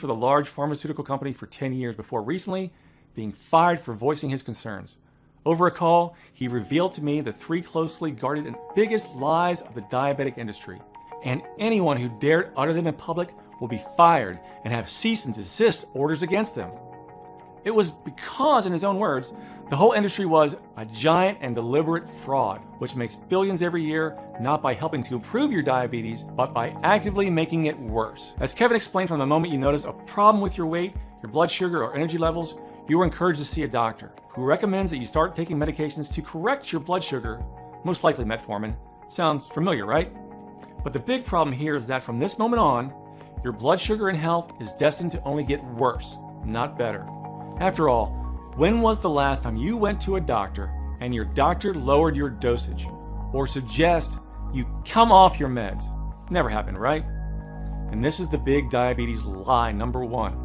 for the large pharmaceutical company for 10 years before recently being fired for voicing his concerns. Over a call, he revealed to me the 3 closely guarded and biggest lies of the diabetic industry. And anyone who dared utter them in public will be fired and have cease and desist orders against them. It was because, in his own words, the whole industry was a giant and deliberate fraud, which makes billions every year, not by helping to improve your diabetes, but by actively making it worse. As Kevin explained, from the moment you notice a problem with your weight, your blood sugar, or energy levels, you are encouraged to see a doctor who recommends that you start taking medications to correct your blood sugar, most likely metformin. Sounds familiar, right? But the big problem here is that from this moment on, your blood sugar and health is destined to only get worse, not better. After all, when was the last time you went to a doctor and your doctor lowered your dosage or suggest you come off your meds? Never happened, right? And this is the big diabetes lie number 1.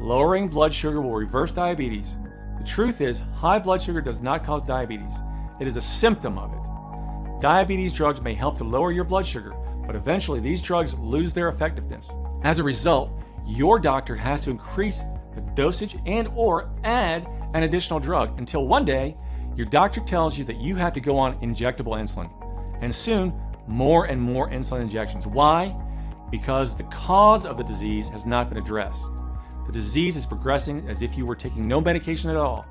Lowering blood sugar will reverse diabetes. The truth is, high blood sugar does not cause diabetes. It is a symptom of it. Diabetes drugs may help to lower your blood sugar, but eventually these drugs lose their effectiveness. As a result, your doctor has to increase the dosage and/or add an additional drug until one day your doctor tells you that you have to go on injectable insulin. And soon, more and more insulin injections. Why? Because the cause of the disease has not been addressed. The disease is progressing as if you were taking no medication at all.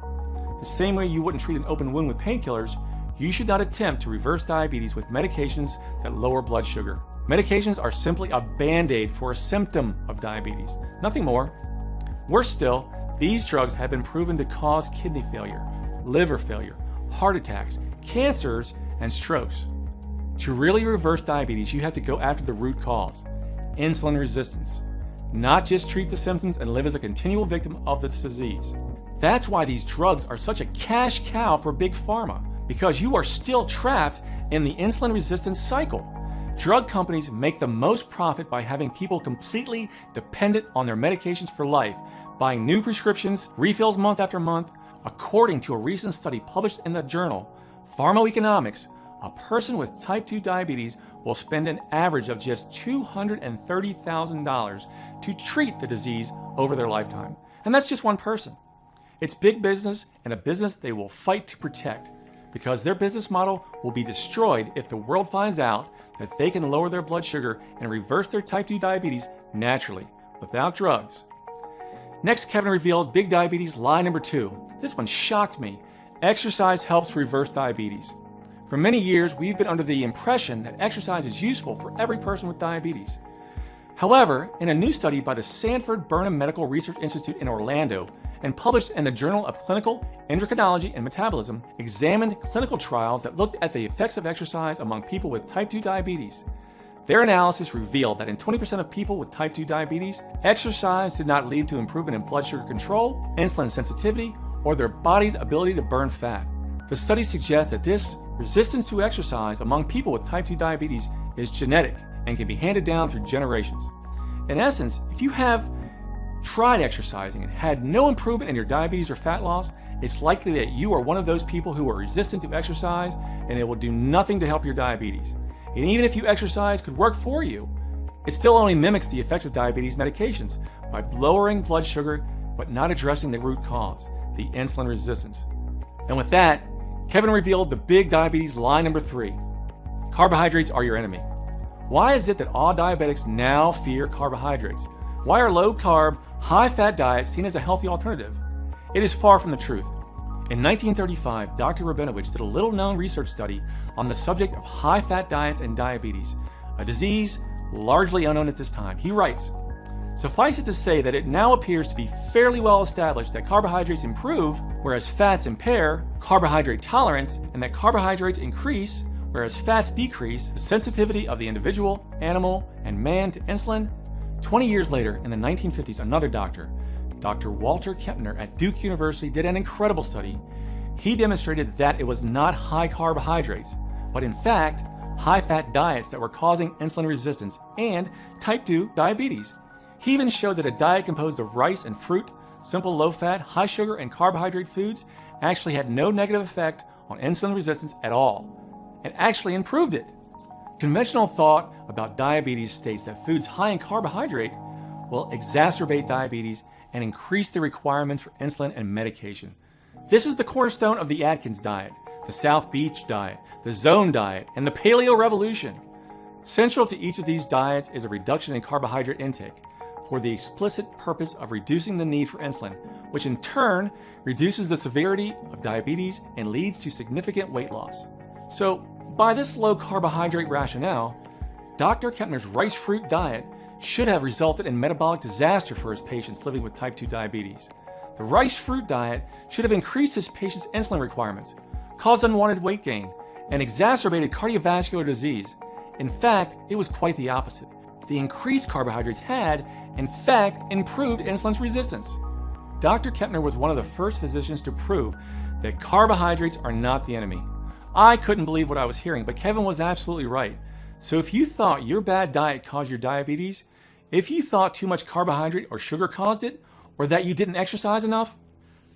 The same way you wouldn't treat an open wound with painkillers, you should not attempt to reverse diabetes with medications that lower blood sugar. Medications are simply a band-aid for a symptom of diabetes, nothing more. Worse still, these drugs have been proven to cause kidney failure, liver failure, heart attacks, cancers, and strokes. To really reverse diabetes, you have to go after the root cause, insulin resistance, not just treat the symptoms and live as a continual victim of this disease. That's why these drugs are such a cash cow for Big Pharma, because you are still trapped in the insulin resistance cycle. Drug companies make the most profit by having people completely dependent on their medications for life, buying new prescriptions, refills month after month. According to a recent study published in the journal Pharmacoeconomics, a person with type 2 diabetes will spend an average of just $230,000 to treat the disease over their lifetime. And that's just one person. It's big business, and a business they will fight to protect, because their business model will be destroyed if the world finds out that they can lower their blood sugar and reverse their type 2 diabetes naturally, without drugs. Next, Kevin revealed big diabetes lie number 2. This one shocked me. Exercise helps reverse diabetes. For many years, we've been under the impression that exercise is useful for every person with diabetes. However, in a new study by the Sanford Burnham Medical Research Institute in Orlando and published in the Journal of Clinical Endocrinology and Metabolism, examined clinical trials that looked at the effects of exercise among people with type 2 diabetes. Their analysis revealed that in 20% of people with type 2 diabetes, exercise did not lead to improvement in blood sugar control, insulin sensitivity, or their body's ability to burn fat. The study suggests that this resistance to exercise among people with type 2 diabetes is genetic and can be handed down through generations. In essence, if you have tried exercising and had no improvement in your diabetes or fat loss, it's likely that you are one of those people who are resistant to exercise, and it will do nothing to help your diabetes. And even if you exercise could work for you, it still only mimics the effects of diabetes medications by lowering blood sugar but not addressing the root cause, the insulin resistance. And with that, Kevin revealed the big diabetes lie number 3. Carbohydrates are your enemy. Why is it that all diabetics now fear carbohydrates? Why are low-carb, high-fat diets seen as a healthy alternative? It is far from the truth. In 1935, Dr. Rabinovich did a little-known research study on the subject of high-fat diets and diabetes, a disease largely unknown at this time. He writes, "Suffice it to say that it now appears to be fairly well established that carbohydrates improve, whereas fats impair carbohydrate tolerance, and that carbohydrates increase, whereas fats decrease the sensitivity of the individual, animal, and man to insulin." 20 years later, in the 1950s, another doctor, Dr. Walter Kempner at Duke University, did an incredible study. He demonstrated that it was not high carbohydrates, but in fact, high-fat diets that were causing insulin resistance and type 2 diabetes. He even showed that a diet composed of rice and fruit, simple low-fat, high-sugar, and carbohydrate foods actually had no negative effect on insulin resistance at all, and actually improved it. Conventional thought about diabetes states that foods high in carbohydrate will exacerbate diabetes and increase the requirements for insulin and medication. This is the cornerstone of the Atkins diet, the South Beach diet, the Zone diet, and the Paleo Revolution. Central to each of these diets is a reduction in carbohydrate intake for the explicit purpose of reducing the need for insulin, which in turn reduces the severity of diabetes and leads to significant weight loss. So, by this low carbohydrate rationale, Dr. Kempner's rice fruit diet should have resulted in metabolic disaster for his patients living with type 2 diabetes. The rice fruit diet should have increased his patients' insulin requirements, caused unwanted weight gain, and exacerbated cardiovascular disease. In fact, it was quite the opposite. The increased carbohydrates had, in fact, improved insulin resistance. Dr. Kempner was one of the first physicians to prove that carbohydrates are not the enemy. I couldn't believe what I was hearing, but Kevin was absolutely right. So if you thought your bad diet caused your diabetes, if you thought too much carbohydrate or sugar caused it, or that you didn't exercise enough,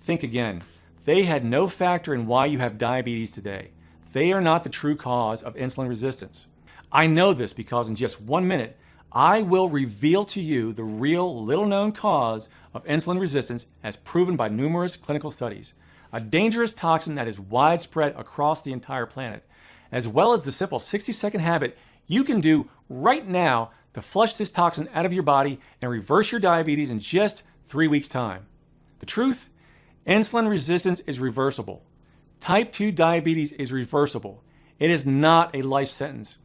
think again. They had no factor in why you have diabetes today. They are not the true cause of insulin resistance. I know this because in just 1 minute, I will reveal to you the real little-known cause of insulin resistance as proven by numerous clinical studies, a dangerous toxin that is widespread across the entire planet, as well as the simple 60-second habit you can do right now to flush this toxin out of your body and reverse your diabetes in just 3 weeks' time. The truth? Insulin resistance is reversible. Type 2 diabetes is reversible. It is not a life sentence.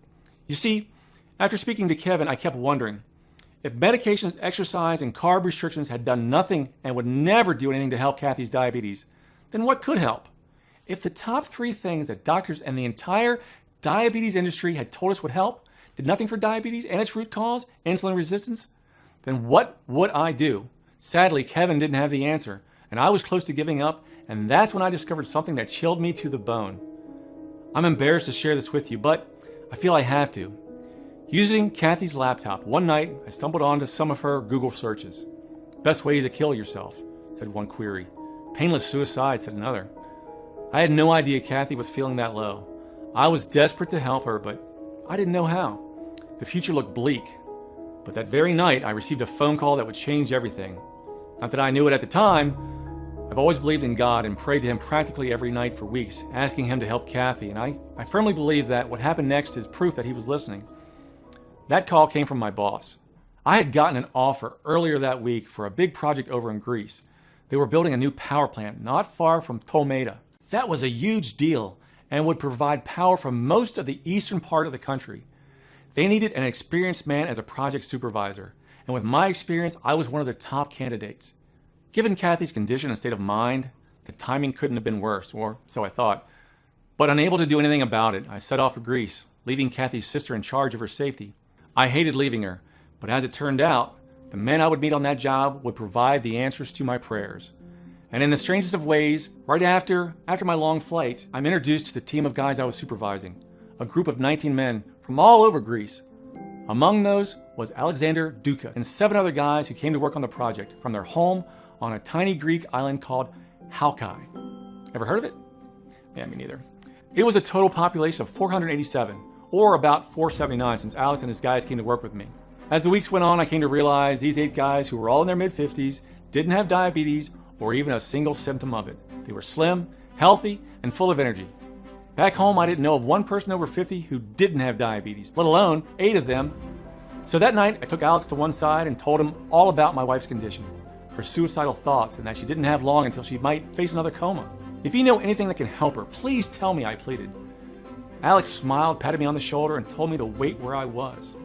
You see, after speaking to Kevin, I kept wondering, if medications, exercise, and carb restrictions had done nothing and would never do anything to help Kathy's diabetes, then what could help? If the top 3 things that doctors and the entire diabetes industry had told us would help did nothing for diabetes and its root cause, insulin resistance, then what would I do? Sadly, Kevin didn't have the answer, and I was close to giving up, and that's when I discovered something that chilled me to the bone. I'm embarrassed to share this with you, but I feel I have to. Using Kathy's laptop, one night I stumbled onto some of her Google searches. Best way to kill yourself, said one query. Painless suicide, said another. I had no idea Kathy was feeling that low. I was desperate to help her, but I didn't know how. The future looked bleak. But that very night, I received a phone call that would change everything. Not that I knew it at the time. I've always believed in God and prayed to Him practically every night for weeks, asking Him to help Kathy, and I firmly believe that what happened next is proof that He was listening. That call came from my boss. I had gotten an offer earlier that week for a big project over in Greece. They were building a new power plant not far from Tolmeda. That was a huge deal and would provide power for most of the eastern part of the country. They needed an experienced man as a project supervisor, and with my experience, I was one of the top candidates. Given Kathy's condition and state of mind, the timing couldn't have been worse, or so I thought. But unable to do anything about it, I set off for Greece, leaving Kathy's sister in charge of her safety. I hated leaving her, but as it turned out, the men I would meet on that job would provide the answers to my prayers. And in the strangest of ways, right after my long flight, I'm introduced to the team of guys I was supervising, a group of 19 men from all over Greece. Among those was Alexander Duka and 7 other guys who came to work on the project from their home on a tiny Greek island called Halki. Ever heard of it? Yeah, me neither. It was a total population of 487, or about 479 since Alex and his guys came to work with me. As the weeks went on, I came to realize these 8 guys who were all in their mid-50s didn't have diabetes or even a single symptom of it. They were slim, healthy, and full of energy. Back home, I didn't know of one person over 50 who didn't have diabetes, let alone 8 of them. So that night, I took Alex to one side and told him all about my wife's conditions, her suicidal thoughts, and that she didn't have long until she might face another coma. If you know anything that can help her, please tell me, I pleaded. Alex smiled, patted me on the shoulder, and told me to wait where I was.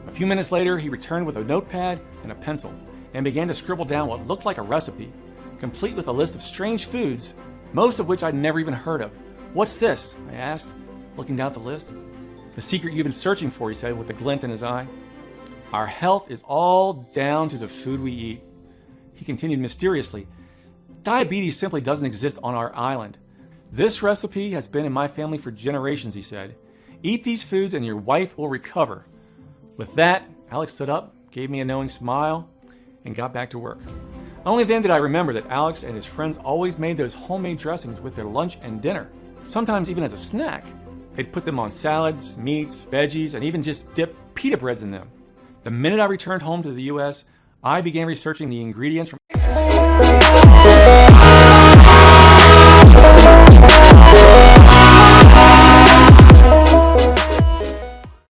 A few minutes later, he returned with a notepad and a pencil and began to scribble down what looked like a recipe, complete with a list of strange foods, most of which I'd never even heard of. What's this? I asked, looking down at the list. The secret you've been searching for, he said with a glint in his eye. Our health is all down to the food we eat. He continued mysteriously. Diabetes simply doesn't exist on our island. This recipe has been in my family for generations, he said. Eat these foods and your wife will recover. With that, Alex stood up, gave me a knowing smile, and got back to work. Only then did I remember that Alex and his friends always made those homemade dressings with their lunch and dinner, sometimes even as a snack. They'd put them on salads, meats, veggies, and even just dip pita breads in them. The minute I returned home to the US, I began researching the ingredients from